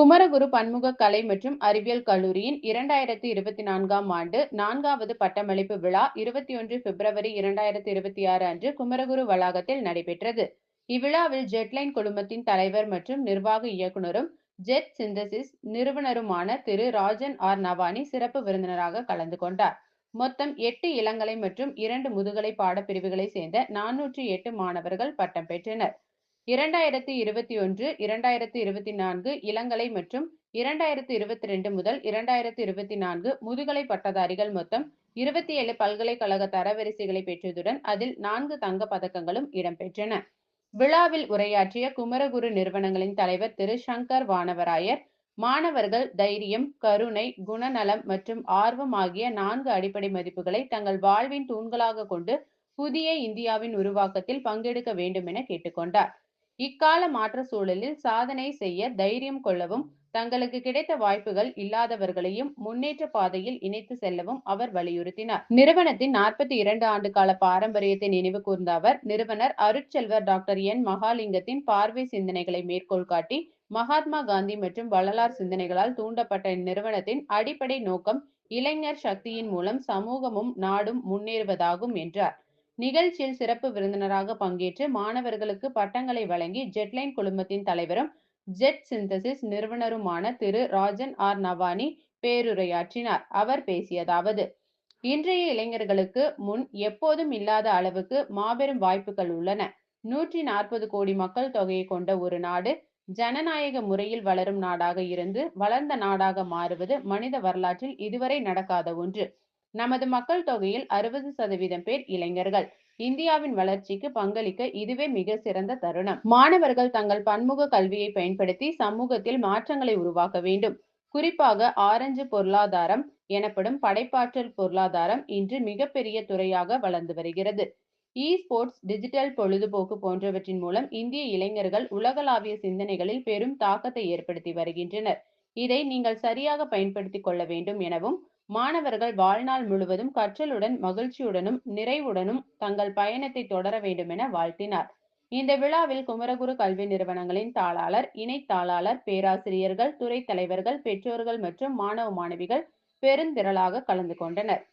குமரகுரு பன்முக கலை மற்றும் அறிவியல் கல்லூரியின் 2024ஆம் ஆண்டு 4வது பட்டமளிப்பு விழா 21 பிப்ரவரி 2026 அன்று குமரகுரு வளாகத்தில் நடைபெற்றது. இவ்விழாவில் ஜெட்லைன் குழுமத்தின் தலைவர் மற்றும் நிர்வாக இயக்குனரும் ஜெட் சிந்தசிஸ் நிறுவனருமான திரு ராஜன் ஆர் நவானி சிறப்பு விருந்தினராக கலந்து கொண்டார். மொத்தம் 8 இளங்கலை மற்றும் 2 முதுகலை பாடப்பிரிவுகளை சேர்ந்த 408 மாணவர்கள் பட்டம் பெற்றனர். 2021, 2024 இளங்கலை மற்றும் 2022 முதல் 2024 முதுகலை பட்டதாரிகள் மொத்தம் 27 பல்கலைக்கழக தரவரிசைகளை பெற்றதுடன் அதில் 4 தங்கப் பதக்கங்களும் இடம்பெற்றன. விழாவில் உரையாற்றிய குமரகுரு நிறுவனங்களின் தலைவர் திரு சங்கர் வானவராயர், மாணவர்கள் தைரியம், கருணை, குணநலம் மற்றும் ஆர்வம் ஆகிய 4 அடிப்படை மதிப்புகளை தங்கள் வாழ்வின் தூண்களாக கொண்டு புதிய இந்தியாவின் உருவாக்கத்தில் பங்கெடுக்க வேண்டும் என கேட்டுக்கொண்டார். இக்கால மாற்ற சூழலில் சாதனை செய்ய தைரியம் கொள்ளவும், தங்களுக்கு கிடைத்த வாய்ப்புகள் இல்லாதவர்களையும் முன்னேற்ற பாதையில் இணைத்து செல்லவும் அவர் வலியுறுத்தினார். நிறுவனத்தின் 42 ஆண்டு கால பாரம்பரியத்தை நினைவு கூர்ந்த அவர், நிறுவனர் அருட்செல்வர் டாக்டர் என். மகாலிங்கத்தின் பார்வை சிந்தனைகளை மேற்கோள் காட்டி, மகாத்மா காந்தி மற்றும் வள்ளலார் சிந்தனைகளால் தூண்டப்பட்ட இந்நிறுவனத்தின் அடிப்படை நோக்கம் இளைஞர் சக்தியின் மூலம் சமூகமும் நாடும் முன்னேறுவதாகும் என்றார். நிகழ்ச்சியில் சிறப்பு விருந்தினராக பங்கேற்று மாணவர்களுக்கு பட்டங்களை வழங்கி ஜெட்லைன் குழுமத்தின் தலைவரும் ஜெட் சிந்தசிஸ் நிறுவனருமான திரு ராஜன் ஆர் நவானி பேருரையாற்றினார். அவர் பேசியதாவது: இன்றைய இளைஞர்களுக்கு முன் எப்போதும் இல்லாத அளவுக்கு மாபெரும் வாய்ப்புகள் உள்ளன. 140 கோடி மக்கள் தொகையை கொண்ட ஒரு நாடு ஜனநாயக முறையில் வளரும் நாடாக இருந்து வளர்ந்த நாடாக மாறுவது மனித வரலாற்றில் இதுவரை நடக்காத ஒன்று. நமது மக்கள் தொகையில் 60% பேர் இளைஞர்கள். இந்தியாவின் வளர்ச்சிக்கு பங்களிக்க இதுவே மிக சிறந்த தருணம். மாணவர்கள் தங்கள் பன்முக கல்வியை பயன்படுத்தி சமூகத்தில் மாற்றங்களை உருவாக்க வேண்டும். குறிப்பாக ஆரஞ்சு பொருளாதாரம் எனப்படும் படைப்பாற்றல் பொருளாதாரம் இன்று மிகப்பெரிய துறையாக வளர்ந்து வருகிறது. ஸ்போர்ட்ஸ், டிஜிட்டல் பொழுதுபோக்கு போன்றவற்றின் மூலம் இந்திய இளைஞர்கள் உலகளாவிய சிந்தனைகளில் பெரும் தாக்கத்தை ஏற்படுத்தி வருகின்றனர். இதை நீங்கள் சரியாக பயன்படுத்திக் கொள்ள வேண்டும் எனவும், மாணவர்கள் வாழ்நாள் முழுவதும் கற்றலுடன் மகிழ்ச்சியுடனும் நிறைவுடனும் தங்கள் பயணத்தை தொடர வேண்டும் என வாழ்த்தினார். இந்த விழாவில் குமரகுரு கல்வி நிறுவனங்களின் தாளாளர், இணை தாளாளர், பேராசிரியர்கள், துறை தலைவர்கள், பெற்றோர்கள் மற்றும் மாணவ மாணவிகள் பெருந்திரளாக கலந்து கொண்டனர்.